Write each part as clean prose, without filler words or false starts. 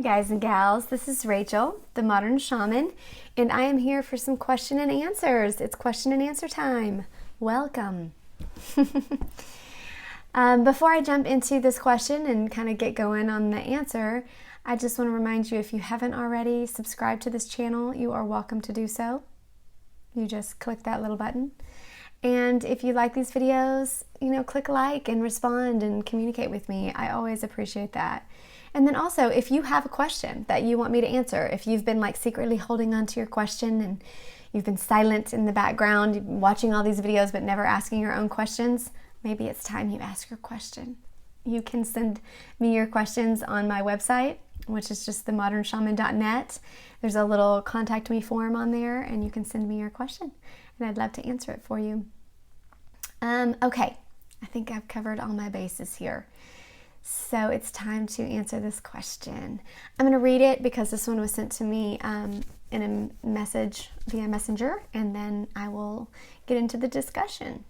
guys and gals, this is Rachel, the Modern Shaman, and I am here for some question and answers. It's question and answer time. Welcome. Before I jump into this question and kind of get going on the answer, I just want to remind you, if you haven't already subscribed to this channel, you are welcome to do so. You just click that little button. And if you like these videos, click like and respond and communicate with me. I always appreciate that. And then also, if you have a question that you want me to answer, if you've been secretly holding on to your question and you've been silent in the background, watching all these videos but never asking your own questions, maybe it's time you ask your question. You can send me your questions on my website, which is just themodernshaman.net. There's a little contact me form on there, and you can send me your question, and I'd love to answer it for you. Okay, I think I've covered all my bases here. So it's time to answer this question. I'm going to read it because this one was sent to me in a message via Messenger, and then I will get into the discussion.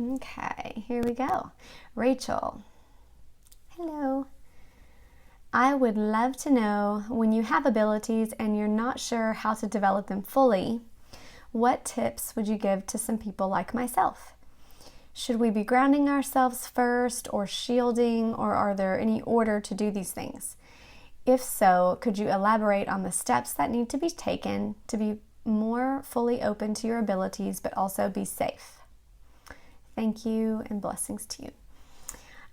Okay, here we go. Rachel. Hello. I would love to know, when you have abilities and you're not sure how to develop them fully, what tips would you give to some people like myself? Should we be grounding ourselves first or shielding, or are there any order to do these things? If so, could you elaborate on the steps that need to be taken to be more fully open to your abilities but also be safe? Thank you and blessings to you.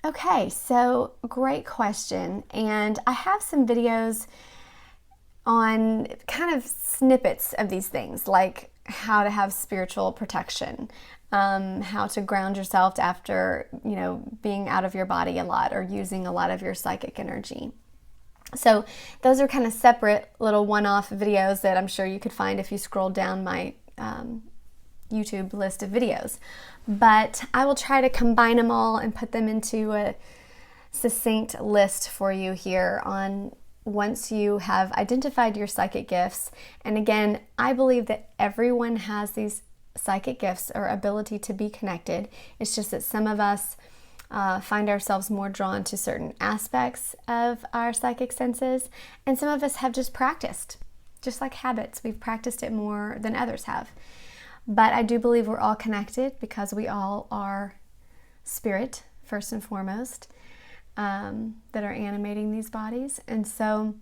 Okay, so great question. And I have some videos on kind of snippets of these things, like how to have spiritual protection, how to ground yourself after, being out of your body a lot or using a lot of your psychic energy. So those are kind of separate little one-off videos that I'm sure you could find if you scroll down my YouTube list of videos. But I will try to combine them all and put them into a succinct list for you here on once you have identified your psychic gifts. And again, I believe that everyone has these psychic gifts or ability to be connected. It's just that some of us find ourselves more drawn to certain aspects of our psychic senses, and some of us have just practiced, just like habits. We've practiced it more than others have. But I do believe we're all connected because we all are spirit, first and foremost, that are animating these bodies. And so,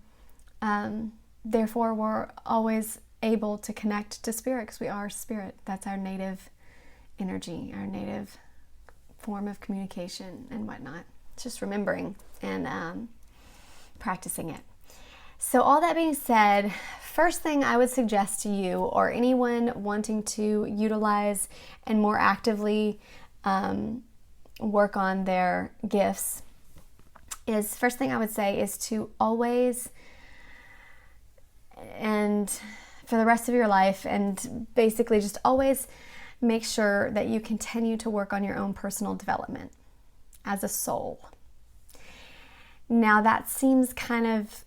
therefore, we're always able to connect to spirit because we are spirit. That's our native energy, our native form of communication and whatnot. Just remembering and practicing it. So all that being said, first thing I would suggest to you or anyone wanting to utilize and more actively work on their gifts is, first thing I would say is to always, and for the rest of your life, and basically just always make sure that you continue to work on your own personal development as a soul. Now that seems kind of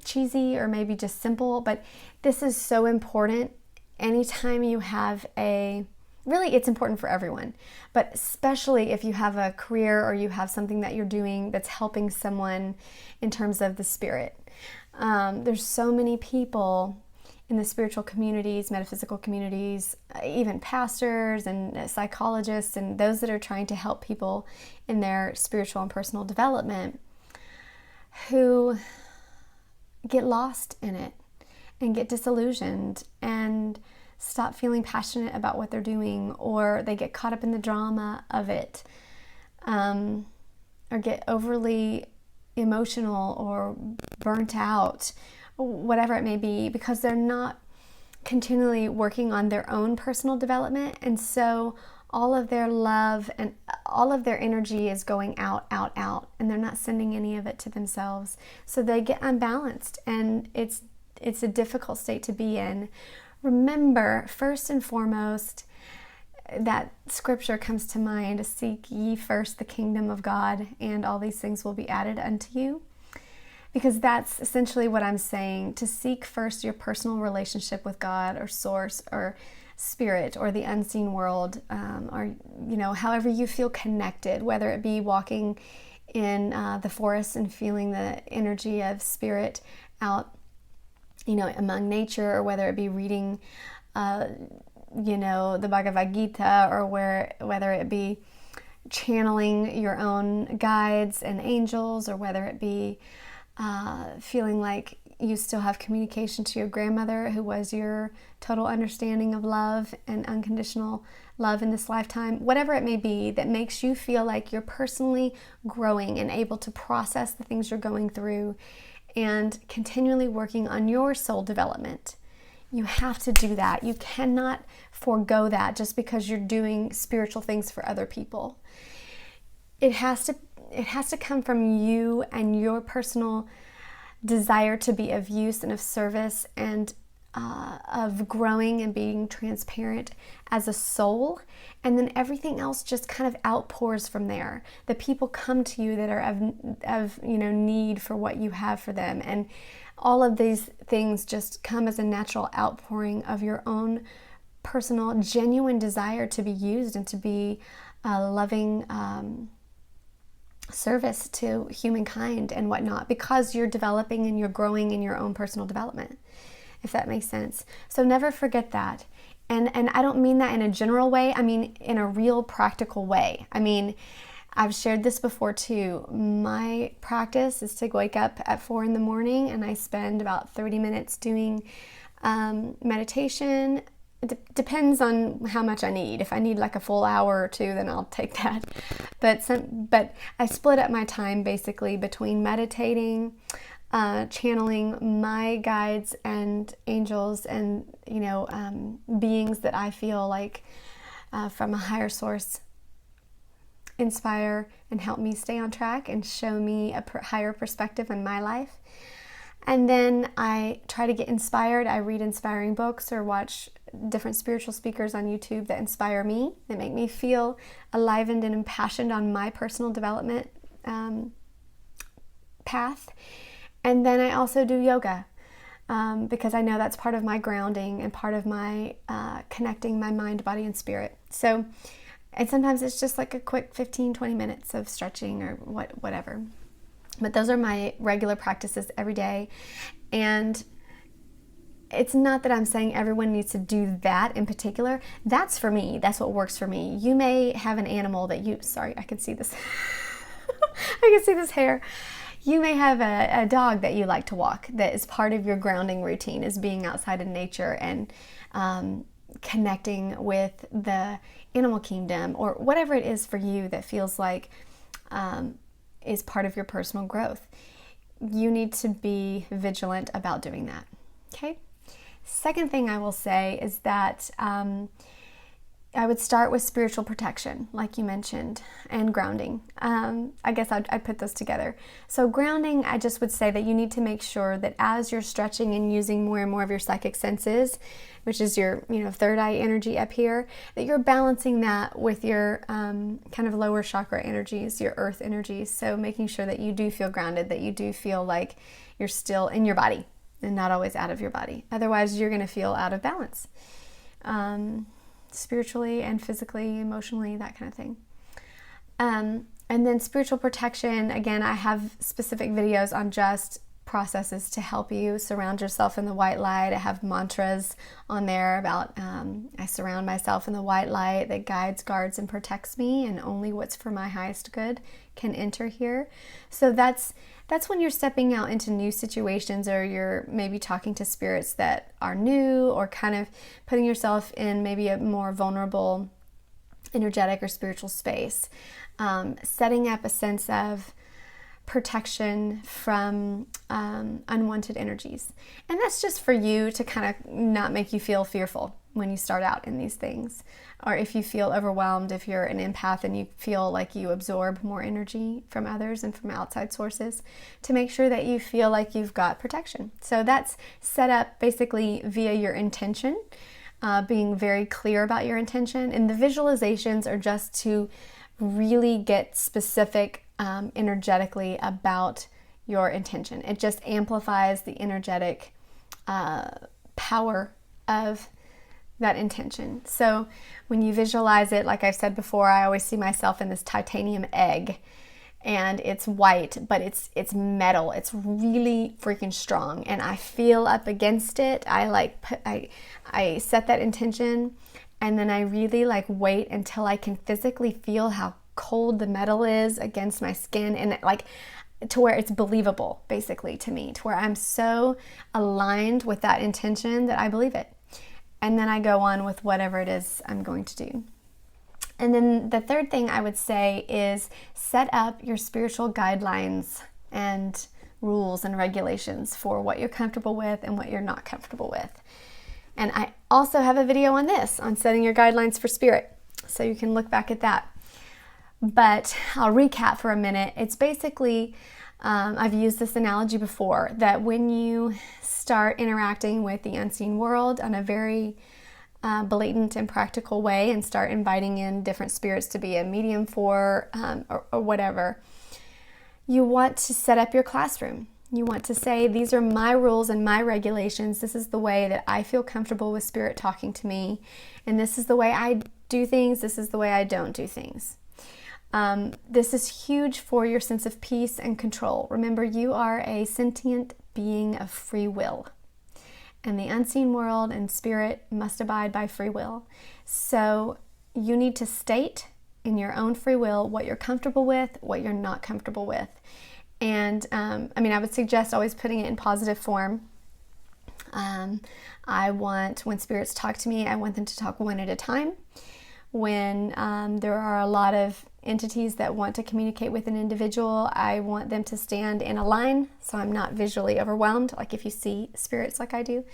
cheesy or maybe just simple, but this is so important. Anytime you have really it's important for everyone, but especially if you have a career or you have something that you're doing that's helping someone in terms of the spirit. There's so many people in the spiritual communities, metaphysical communities, even pastors and psychologists and those that are trying to help people in their spiritual and personal development who get lost in it and get disillusioned and stop feeling passionate about what they're doing, or they get caught up in the drama of it, or get overly emotional or burnt out, whatever it may be, because they're not continually working on their own personal development. And so all of their love and all of their energy is going out, and they're not sending any of it to themselves. So they get unbalanced, and it's a difficult state to be in. Remember, first and foremost, that scripture comes to mind: seek ye first the kingdom of God, and all these things will be added unto you. Because that's essentially what I'm saying, to seek first your personal relationship with God or source or spirit or the unseen world, or however you feel connected, whether it be walking in the forest and feeling the energy of spirit out, among nature, or whether it be reading, the Bhagavad Gita, or whether it be channeling your own guides and angels, or whether it be feeling like you still have communication to your grandmother, who was your total understanding of love and unconditional love in this lifetime. Whatever it may be that makes you feel like you're personally growing and able to process the things you're going through and continually working on your soul development. You have to do that. You cannot forego that just because you're doing spiritual things for other people. It has to come from you and your personal desire to be of use and of service, and of growing and being transparent as a soul. And then everything else just kind of outpours from there. The people come to you that are of need for what you have for them, and all of these things just come as a natural outpouring of your own personal, genuine desire to be used and to be a loving service to humankind and whatnot, because you're developing and you're growing in your own personal development, if that makes sense. So never forget that. And I don't mean that in a general way. I mean in a real practical way. I mean, I've shared this before too. My practice is to wake up at 4 a.m. and I spend about 30 minutes doing meditation. Depends on how much I need. If I need like a full hour or two, then I'll take that. But I split up my time basically between meditating, channeling my guides and angels, and beings that I feel like from a higher source inspire and help me stay on track and show me a higher perspective in my life. And then I try to get inspired. I read inspiring books or watch different spiritual speakers on YouTube that inspire me, that make me feel enlivened and impassioned on my personal development path. And then I also do yoga because I know that's part of my grounding and part of my connecting my mind, body, and spirit. So, and sometimes it's just like a quick 15-20 minutes of stretching or whatever. But those are my regular practices every day. And it's not that I'm saying everyone needs to do that in particular. That's for me. That's what works for me. You may have an animal that sorry, I can see this. I can see this hair. You may have a dog that you like to walk, that is part of your grounding routine, is being outside in nature and connecting with the animal kingdom, or whatever it is for you that feels like is part of your personal growth. You need to be vigilant about doing that. Okay? Second thing I will say is that I would start with spiritual protection, like you mentioned, and grounding. I guess I'd put those together. So grounding, I just would say that you need to make sure that as you're stretching and using more and more of your psychic senses, which is your third eye energy up here, that you're balancing that with your kind of lower chakra energies, your earth energies. So making sure that you do feel grounded, that you do feel like you're still in your body and not always out of your body. Otherwise, you're going to feel out of balance. Spiritually and physically, emotionally, that kind of thing. And then spiritual protection, again, I have specific videos on just processes to help you surround yourself in the white light. I have mantras on there about I surround myself in the white light that guides, guards, and protects me, and only what's for my highest good can enter here. So that's when you're stepping out into new situations, or you're maybe talking to spirits that are new, or kind of putting yourself in maybe a more vulnerable energetic or spiritual space. Setting up a sense of protection from unwanted energies. And that's just for you to kind of not make you feel fearful when you start out in these things. Or if you feel overwhelmed, if you're an empath and you feel like you absorb more energy from others and from outside sources, to make sure that you feel like you've got protection. So that's set up basically via your intention, being very clear about your intention. And the visualizations are just to really get specific energetically about your intention. It just amplifies the energetic power of that intention. So when you visualize it, like I've said before, I always see myself in this titanium egg, and it's white, but it's metal. It's really freaking strong, and I feel up against it. I set that intention, and then I really like wait until I can physically feel how cold the metal is against my skin, and like to where it's believable, basically, to me, to where I'm so aligned with that intention that I believe it. And then I go on with whatever it is I'm going to do. And then the third thing I would say is set up your spiritual guidelines and rules and regulations for what you're comfortable with and what you're not comfortable with. And I also have a video on this, on setting your guidelines for spirit, so you can look back at that. But I'll recap for a minute. It's basically, I've used this analogy before, that when you start interacting with the unseen world on a very blatant and practical way, and start inviting in different spirits to be a medium for, or whatever, you want to set up your classroom. You want to say, these are my rules and my regulations. This is the way that I feel comfortable with spirit talking to me. And this is the way I do things. This is the way I don't do things. This is huge for your sense of peace and control. Remember, you are a sentient being of free will, and the unseen world and spirit must abide by free will. So you need to state in your own free will what you're comfortable with, what you're not comfortable with. And I would suggest always putting it in positive form. When spirits talk to me, I want them to talk one at a time. When there are a lot of entities that want to communicate with an individual, I want them to stand in a line so I'm not visually overwhelmed, like if you see spirits like I do.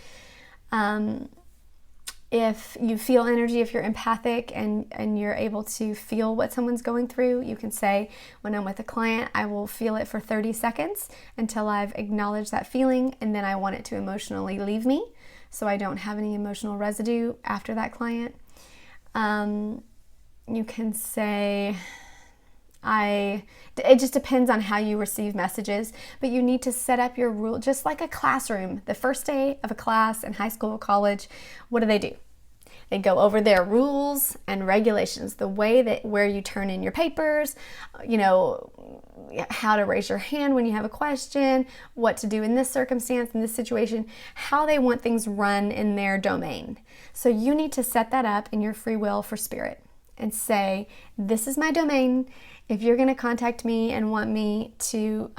If you feel energy, if you're empathic and you're able to feel what someone's going through, you can say, when I'm with a client, I will feel it for 30 seconds until I've acknowledged that feeling, and then I want it to emotionally leave me so I don't have any emotional residue after that client. You can say, it just depends on how you receive messages, but you need to set up your rule, just like a classroom. The first day of a class in high school or college, what do? They go over their rules and regulations, the way that where you turn in your papers, how to raise your hand when you have a question, what to do in this circumstance, in this situation, how they want things run in their domain. So you need to set that up in your free will for spirit and say, this is my domain. If you're going to contact me and want me to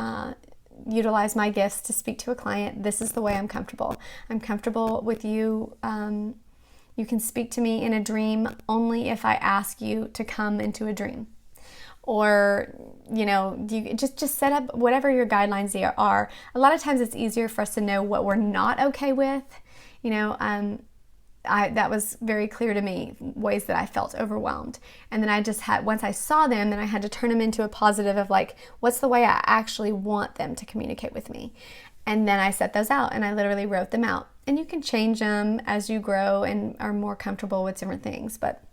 utilize my gifts to speak to a client, this is the way I'm comfortable. I'm comfortable with you. You can speak to me in a dream only if I ask you to come into a dream. Or, you just set up whatever your guidelines are. A lot of times it's easier for us to know what we're not okay with. That was very clear to me, ways that I felt overwhelmed. And then once I saw them, then I had to turn them into a positive of like, what's the way I actually want them to communicate with me? And then I set those out and I literally wrote them out. And you can change them as you grow and are more comfortable with different things. But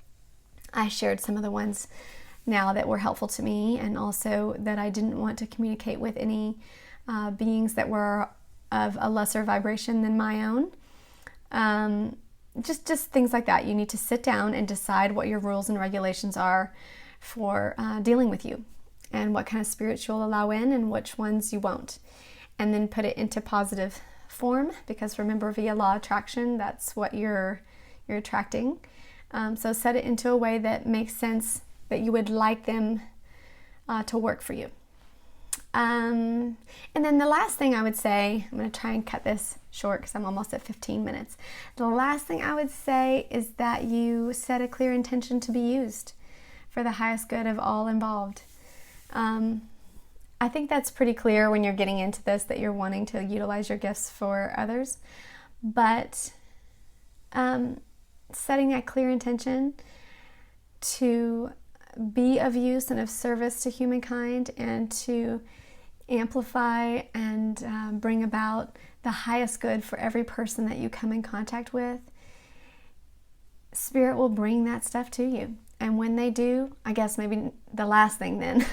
I shared some of the ones now that were helpful to me, and also that I didn't want to communicate with any beings that were of a lesser vibration than my own. Just things like that. You need to sit down and decide what your rules and regulations are for dealing with you, and what kind of spirits you'll allow in and which ones you won't. And then put it into positive form, because remember, via law of attraction, that's what you're attracting. So set it into a way that makes sense, that you would like them to work for you. And then the last thing I would say, I'm going to try and cut this short because I'm almost at 15 minutes. The last thing I would say is that you set a clear intention to be used for the highest good of all involved. I think that's pretty clear when you're getting into this, that you're wanting to utilize your gifts for others. But setting that clear intention to be of use and of service to humankind, and to amplify and bring about the highest good for every person that you come in contact with, Spirit will bring that stuff to you. And when they do, I guess maybe the last thing then,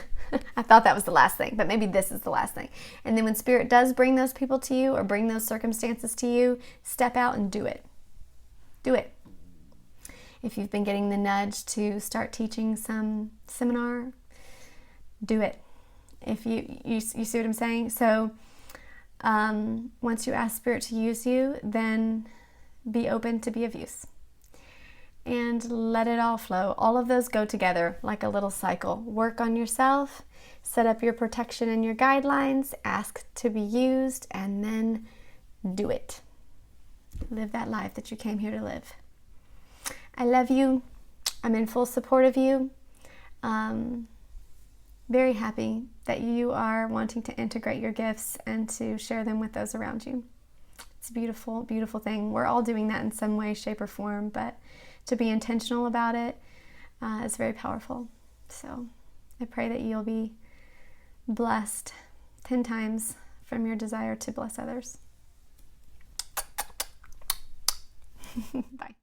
I thought that was the last thing, but maybe this is the last thing. And then when Spirit does bring those people to you, or bring those circumstances to you, step out and do it. Do it. If you've been getting the nudge to start teaching some seminar, do it. If you see what I'm saying? So once you ask Spirit to use you, then be open to be of use. And let it all flow. All of those go together like a little cycle. Work on yourself, set up your protection and your guidelines, ask to be used, and then do it. Live that life that you came here to live. I love you. I'm in full support of you. Very happy that you are wanting to integrate your gifts and to share them with those around you. It's a beautiful, beautiful thing. We're all doing that in some way, shape, or form, but to be intentional about it is very powerful. So I pray that you'll be blessed 10 times from your desire to bless others. Bye.